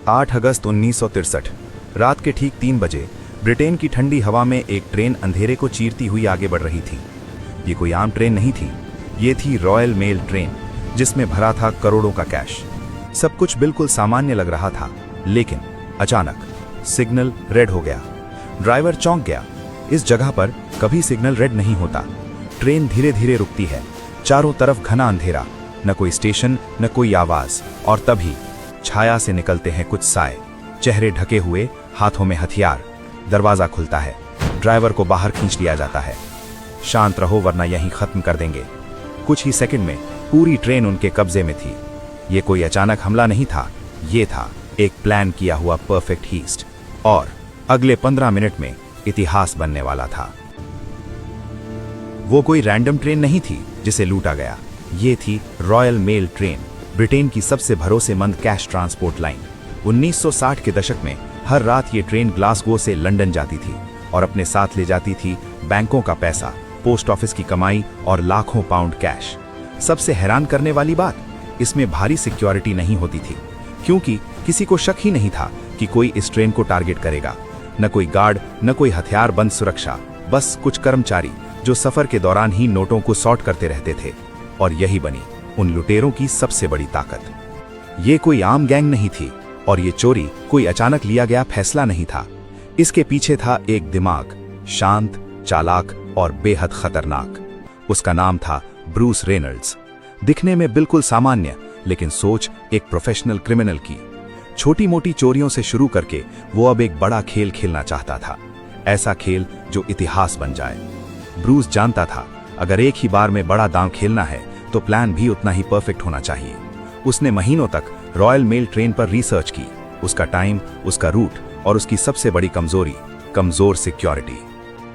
8 अगस्त 1963 रात के ठीक 3 बजे ब्रिटेन की ठंडी हवा में एक ट्रेन अंधेरे को चीरती हुई आगे बढ़ रही थी। ये कोई आम ट्रेन नहीं थी, ये थी रॉयल मेल ट्रेन, जिसमें भरा था करोड़ों का कैश। सब कुछ बिल्कुल सामान्य लग रहा था, लेकिन अचानक सिग्नल रेड हो गया। ड्राइवर चौंक गया। इस जगह पर कभी सिग्नल रेड नहीं होता। ट्रेन धीरे धीरे रुकती है, चारों तरफ घना अंधेरा, न कोई स्टेशन न कोई आवाज, और तभी छाया से निकलते हैं कुछ साए, चेहरे ढके हुए, हाथों में हथियार। दरवाजा खुलता है, ड्राइवर को बाहर खींच लिया जाता है। शांत रहो वरना यहीं खत्म कर देंगे। कुछ ही सेकंड में पूरी ट्रेन उनके कब्जे में थी। ये कोई अचानक हमला नहीं था, ये था एक प्लान किया हुआ परफेक्ट हीस्ट, और अगले 15 मिनट में इतिहास बनने वाला था। वो कोई रैंडम ट्रेन नहीं थी जिसे लूटा गया, ये थी रॉयल मेल ट्रेन, ब्रिटेन की सबसे भरोसेमंद कैश ट्रांसपोर्ट लाइन। 1960 के दशक में हर रात ये ट्रेन ग्लासगो से लंदन जाती थी और अपने साथ ले जाती थी बैंकों का पैसा, पोस्ट ऑफिस की कमाई और लाखों पाउंड कैश। सबसे हैरान करने वाली बात, इसमें भारी सिक्योरिटी नहीं होती थी, क्योंकि किसी को शक ही नहीं था कि कोई इस ट्रेन को टारगेट करेगा। न कोई गार्ड, न कोई हथियार बंद सुरक्षा, बस कुछ कर्मचारी जो सफर के दौरान ही नोटों को सॉर्ट करते रहते थे। और यही बनी उन लुटेरों की सबसे बड़ी ताकत। ये कोई आम गैंग नहीं थी, और ये चोरी कोई अचानक लिया गया फैसला नहीं था। इसके पीछे था एक दिमाग, शांत, चालाक और बेहद खतरनाक। उसका नाम था ब्रूस रेनल्ड्स। दिखने में बिल्कुल सामान्य, लेकिन सोच एक प्रोफेशनल क्रिमिनल की। छोटी मोटी चोरियों से शुरू करके वो अब एक बड़ा खेल खेलना चाहता था, ऐसा खेल जो इतिहास बन जाए। ब्रूस जानता था, अगर एक ही बार में बड़ा दांव खेलना है तो प्लान भी उतना ही परफेक्ट होना चाहिए। उसने महीनों तक रॉयल मेल ट्रेन पर रिसर्च की, उसका टाइम, उसका रूट और उसकी सबसे बड़ी कमजोरी, कमजोर सिक्योरिटी।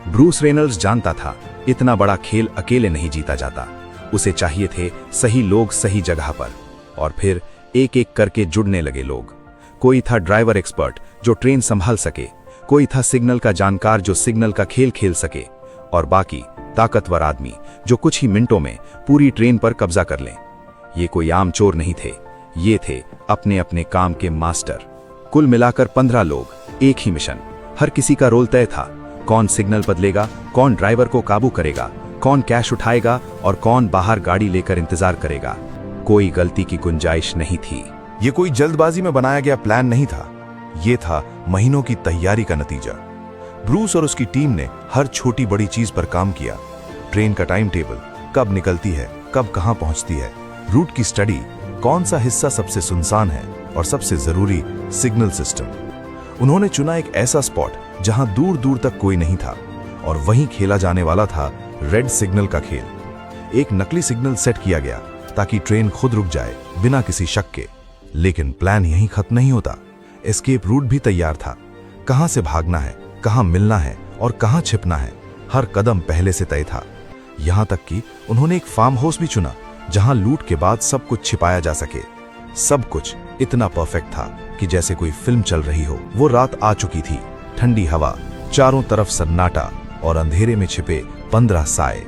ब्रूस रेनल्ड्स जानता था, इतना बड़ा खेल अकेले नहीं जीता जाता। उसे चाहिए थे सही लोग सही जगह पर। और फिर एक एक करके जुड़ने लगे लोग। कोई था ड्राइवर एक्सपर्ट जो ट्रेन संभाल सके, कोई था सिग्नल का जानकार जो सिग्नल का खेल खेल सके, और बाकी ताकतवर आदमी जो कुछ ही मिनटों में पूरी ट्रेन पर कब्जा कर लें। ये कोई आम चोर नहीं थे, ये थे अपने अपने काम के मास्टर। कुल मिलाकर 15 लोग, एक ही मिशन। हर किसी का रोल तय था। कौन सिग्नल बदलेगा, कौन ड्राइवर को काबू करेगा, कौन कैश उठाएगा और कौन बाहर गाड़ी लेकर इंतजार करेगा। कोई गलती की गुंजाइश नहीं थी। ये कोई जल्दबाजी में बनाया गया प्लान नहीं था, ये था महीनों की तैयारी का नतीजा। ब्रूस और उसकी टीम ने हर छोटी बड़ी चीज पर काम किया। ट्रेन का टाइम टेबल, कब निकलती है, कब कहां पहुंचती है, रूट की स्टडी, कौन सा हिस्सा सबसे सुनसान है, और सबसे जरूरी सिग्नल सिस्टम। उन्होंने चुना एक ऐसा स्पॉट जहां दूर दूर तक कोई नहीं था, और वहीं खेला जाने वाला था रेड सिग्नल का खेल। एक नकली सिग्नल सेट किया गया ताकि ट्रेन खुद रुक जाए बिना किसी शक के। लेकिन प्लान यहीं खत्म नहीं होता। एस्केप रूट भी तैयार था। कहां से भागना है, कहां मिलना है और कहां छिपना है, हर कदम पहले से तय था। यहां तक कि उन्होंने एक फार्म हाउस भी चुना जहां लूट के बाद सब कुछ छिपाया जा सके। सब कुछ इतना परफेक्ट था कि जैसे कोई फिल्म चल रही हो। वो रात आ चुकी थी, ठंडी हवा, चारों तरफ सन्नाटा और अंधेरे में छिपे 15 साए।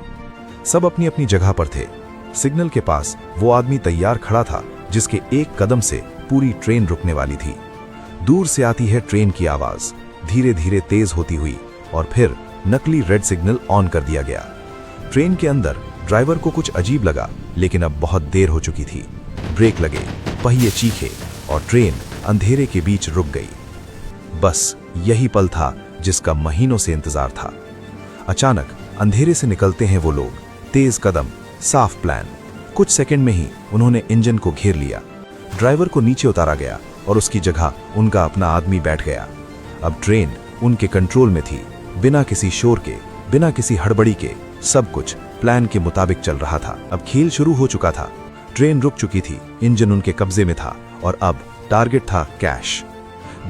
सब अपनी अपनी जगह पर थे। सिग्नल के पास वो आदमी तैयार खड़ा था जिसके एक कदम से पूरी ट्रेन रुकने वाली थी। दूर से आती है ट्रेन की आवाज, धीरे धीरे तेज होती हुई, और फिर नकली रेड सिग्नल ऑन कर दिया गया। ट्रेन के अंदर ड्राइवर को कुछ अजीब लगा, लेकिन अब बहुत देर हो चुकी थी। ब्रेक लगे, पहिए चीखे और ट्रेन अंधेरे के बीच रुक गई। बस यही पल था जिसका महीनों से इंतजार था। अचानक अंधेरे से निकलते हैं वो लोग, तेज कदम, साफ प्लान। कुछ सेकंड में ही उन्होंने इंजन को घेर लिया। ड्राइवर को नीचे उतारा गया और उसकी जगह उनका अपना आदमी बैठ गया। अब ट्रेन उनके कंट्रोल में थी, बिना किसी शोर के, बिना किसी हड़बड़ी के। सब कुछ प्लान के मुताबिक चल रहा था। अब खेल शुरू हो चुका था। ट्रेन रुक चुकी थी, इंजन उनके कब्जे में था, और अब टारगेट था कैश।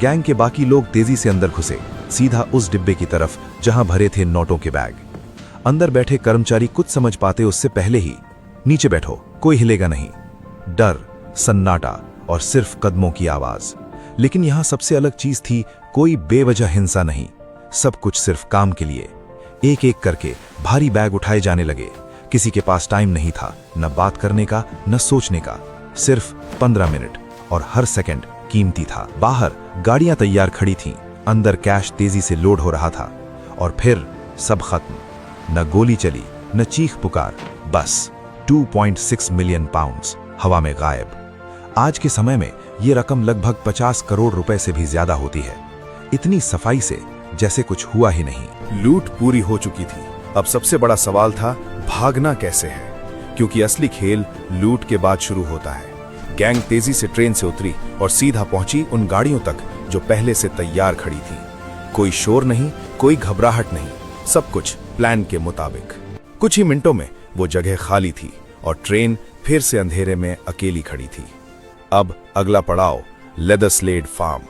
गैंग के बाकी लोग तेजी से अंदर घुसे, सीधा उस डिब्बे की तरफ जहां भरे थे नोटों के बैग। अंदर बैठे कर्मचारी कुछ समझ पाते उससे पहले ही, नीचे बैठो, कोई हिलेगा नहीं। डर, सन्नाटा और सिर्फ कदमों की आवाज। लेकिन यहां सबसे अलग चीज थी, कोई बेवजह हिंसा नहीं, सब कुछ सिर्फ काम के लिए। एक एक करके भारी बैग उठाए जाने लगे। किसी के पास टाइम नहीं था, न बात करने का, न सोचने का। सिर्फ 15 मिनट, और हर सेकंड कीमती था। बाहर गाड़ियां तैयार खड़ी थीं, अंदर कैश तेजी से लोड हो रहा था। और फिर सब खत्म। न गोली चली, न चीख पुकार, बस 2.6 मिलियन पाउंड्स हवा में गायब। आज के समय में ये रकम लगभग 50 करोड़ रुपए से भी ज्यादा होती है। इतनी सफाई से जैसे कुछ हुआ ही नहीं। लूट पूरी हो चुकी थी। अब सबसे बड़ा सवाल था, भागना कैसे है, क्योंकि असली खेल लूट के बाद शुरू होता है। गैंग तेजी से ट्रेन से उतरी और सीधा पहुंची उन गाड़ियों तक जो पहले से तैयार खड़ी थी। कोई शोर नहीं, कोई घबराहट नहीं, सब कुछ प्लान के मुताबिक। कुछ ही मिनटों में वो जगह खाली थी और ट्रेन फिर से अंधेरे में अकेली खड़ी थी। अब अगला पड़ाव लेदरस्लेड फार्म,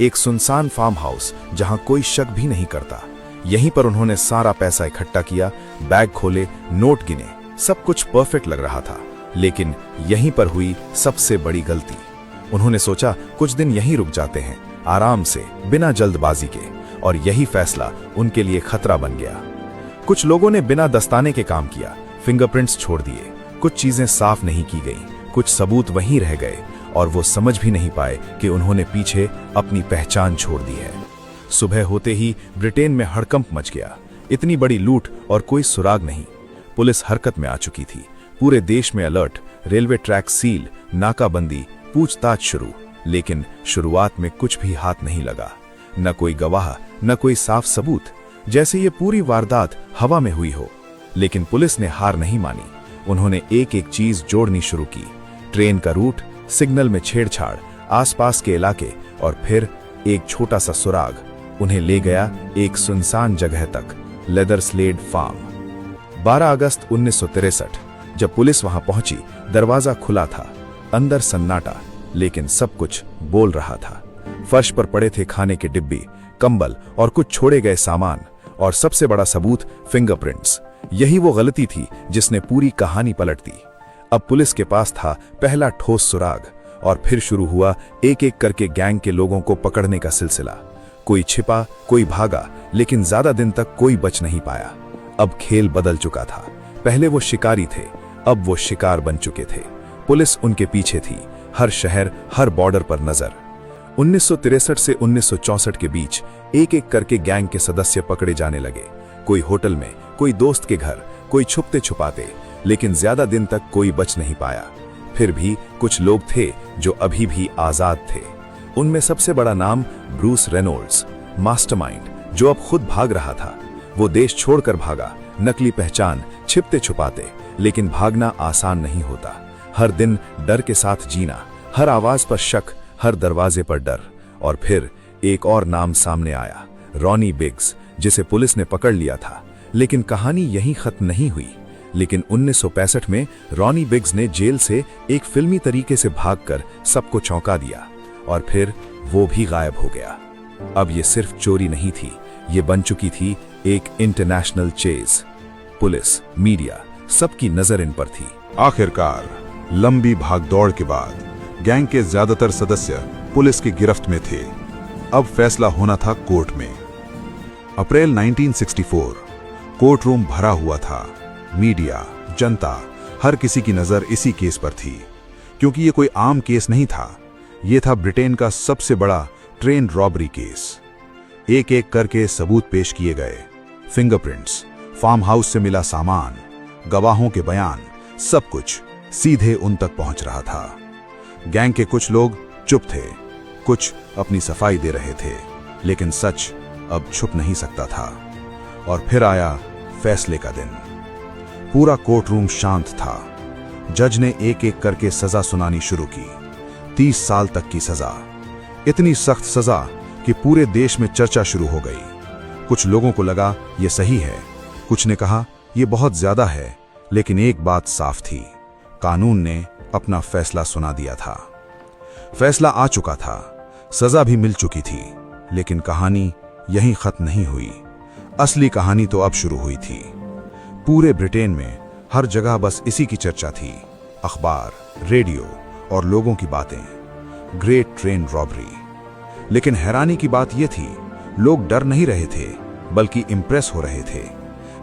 एक सुनसान फार्म हाउस जहां कोई शक भी नहीं करता। यहीं पर उन्होंने सारा पैसा इकट्ठा किया, बैग खोले, नोट गिने, सब कुछ परफेक्ट लग रहा था। लेकिन यहीं पर हुई सबसे बड़ी गलती। उन्होंने सोचा कुछ दिन यहीं रुक जाते हैं, आराम से, बिना जल्दबाजी के, और यही फैसला उनके लिए खतरा बन गया। कुछ लोगों ने बिना दस्ताने के काम किया, फिंगरप्रिंट्स छोड़ दिए, कुछ चीजें साफ नहीं की गई, कुछ सबूत वहीं रह गए और वो समझ भी नहीं पाए कि उन्होंने पीछे अपनी पहचान छोड़ दी है। सुबह होते ही ब्रिटेन में हड़कंप मच गया। इतनी बड़ी लूट और कोई सुराग नहीं। पुलिस हरकत में आ चुकी थी। पूरे देश में अलर्ट, रेलवे ट्रैक सील, नाकाबंदी, पूछताछ शुरू। लेकिन शुरुआत में कुछ भी हाथ नहीं लगा। न कोई गवाह, न कोई साफ सबूत, जैसे ये पूरी वारदात हवा में हुई हो। लेकिन पुलिस ने हार नहीं मानी। उन्होंने एक एक चीज जोड़नी शुरू की। ट्रेन का रूट, सिग्नल में छेड़छाड़, आसपास के इलाके, और फिर एक छोटा सा सुराग उन्हें ले गया एक सुनसान जगह तक, लेदरस्लेड फार्म। 12 अगस्त 1963 जब पुलिस वहां पहुंची, दरवाजा खुला था, अंदर सन्नाटा, लेकिन सब कुछ बोल रहा था। फर्श पर पड़े थे खाने के डिब्बे, कंबल और कुछ छोड़े गए सामान, और सबसे बड़ा सबूत फिंगरप्रिंट्स। यही वो गलती थी जिसने पूरी कहानी पलट दी। अब पुलिस के पास था पहला ठोस सुराग, और फिर शुरू हुआ एक एक करके गैंग के लोगों को पकड़ने का सिलसिला। कोई छिपा, कोई भागा, लेकिन ज्यादा दिन तक कोई बच नहीं पाया। अब खेल बदल चुका था। पहले वो शिकारी थे, अब वो शिकार बन चुके थे। पुलिस उनके पीछे थी, हर शहर, हर बॉर्डर पर नजर। 1963 से 1964 के बीच एक एक करके गैंग के सदस्य पकड़े जाने लगे। कोई होटल में, कोई दोस्त के घर, कोई छुपते छुपाते, लेकिन ज्यादा दिन तक कोई बच नहीं पाया। फिर भी कुछ लोग थे जो अभी भी आजाद थे। उनमें सबसे बड़ा नाम ब्रूस रेनॉल्ड्स, मास्टरमाइंड, जो अब खुद भाग रहा था। वो देश छोड़कर भागा, नकली पहचान, छिपते छुपाते, लेकिन भागना आसान नहीं होता। हर दिन डर के साथ जीना, हर आवाज पर शक, हर दरवाजे पर डर। और फिर एक और नाम सामने आया, रॉनी बिग्स, जिसे पुलिस ने पकड़ लिया था। लेकिन कहानी यहीं खत्म नहीं हुई। लेकिन 1965 में रॉनी बिग्स ने जेल से एक फिल्मी तरीके से भागकर सबको चौंका दिया, और फिर वो भी गायब हो गया। अब ये सिर्फ चोरी नहीं थी, ये बन चुकी थी एक इंटरनेशनल चेज। पुलिस, मीडिया, सबकी नजर इन पर थी। आखिरकार लंबी भागदौड़ के बाद गैंग के ज्यादातर सदस्य पुलिस की गिरफ्त में थे। अब फैसला होना था कोर्ट में। अप्रैल 1964, कोर्ट रूम भरा हुआ था। मीडिया, जनता, हर किसी की नजर इसी केस पर थी, क्योंकि ये कोई आम केस नहीं था। ये था ब्रिटेन का सबसे बड़ा ट्रेन रॉबरी केस। एक एक करके सबूत पेश किए गए। फिंगरप्रिंट्स, फार्म हाउस से मिला सामान, गवाहों के बयान, सब कुछ सीधे उन तक पहुंच रहा था। गैंग के कुछ लोग चुप थे, कुछ अपनी सफाई दे रहे थे, लेकिन सच अब छुप नहीं सकता था। और फिर आया फैसले का दिन। पूरा कोर्ट रूम शांत था। जज ने एक एक करके सजा सुनानी शुरू की। 30 साल तक की सजा, इतनी सख्त सजा कि पूरे देश में चर्चा शुरू हो गई। कुछ लोगों को लगा यह सही है, कुछ ने कहा यह बहुत ज्यादा है, लेकिन एक बात साफ थी, कानून ने अपना फैसला सुना दिया था। फैसला आ चुका था, सजा भी मिल चुकी थी, लेकिन कहानी यहीं खत्म नहीं हुई। असली कहानी तो अब शुरू हुई थी। पूरे ब्रिटेन में हर जगह बस इसी की चर्चा थी। अखबार, रेडियो और लोगों की बातें, ग्रेट ट्रेन रॉबरी। लेकिन हैरानी की बात यह थी, लोग डर नहीं रहे थे, बल्कि इंप्रेस हो रहे थे,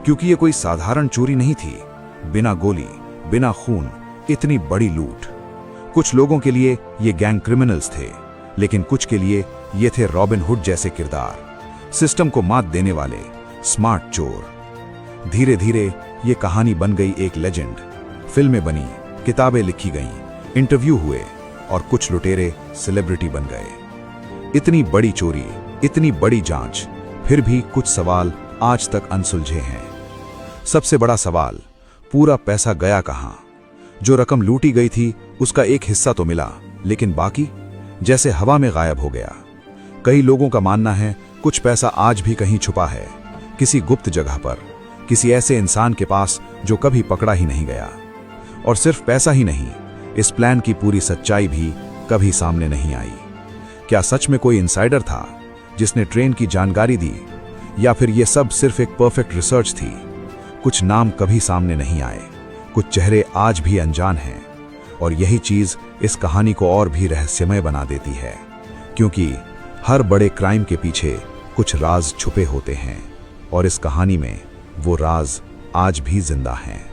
क्योंकि ये कोई साधारण चोरी नहीं थी। बिना गोली, बिना खून, इतनी बड़ी लूट। कुछ लोगों के लिए ये गैंग क्रिमिनल्स थे, लेकिन कुछ के लिए ये थे रॉबिन हुड जैसे किरदार, सिस्टम को मात देने वाले स्मार्ट चोर। धीरे धीरे ये कहानी बन गई एक लेजेंड। फिल्में बनी, किताबें लिखी गईं, इंटरव्यू हुए और कुछ लुटेरे सेलिब्रिटी बन गए। इतनी बड़ी चोरी, इतनी बड़ी जांच, फिर भी कुछ सवाल आज तक अनसुलझे हैं। सबसे बड़ा सवाल, पूरा पैसा गया कहां? जो रकम लूटी गई थी उसका एक हिस्सा तो मिला, लेकिन बाकी जैसे हवा में गायब हो गया। कई लोगों का मानना है कुछ पैसा आज भी कहीं छुपा है, किसी गुप्त जगह पर, किसी ऐसे इंसान के पास जो कभी पकड़ा ही नहीं गया। और सिर्फ पैसा ही नहीं, इस प्लान की पूरी सच्चाई भी कभी सामने नहीं आई। क्या सच में कोई इनसाइडर था जिसने ट्रेन की जानकारी दी, या फिर यह सब सिर्फ एक परफेक्ट रिसर्च थी? कुछ नाम कभी सामने नहीं आए, कुछ चेहरे आज भी अनजान हैं, और यही चीज इस कहानी को और भी रहस्यमय बना देती है, क्योंकि हर बड़े क्राइम के पीछे कुछ राज छुपे होते हैं, और इस कहानी में वो राज आज भी जिंदा हैं।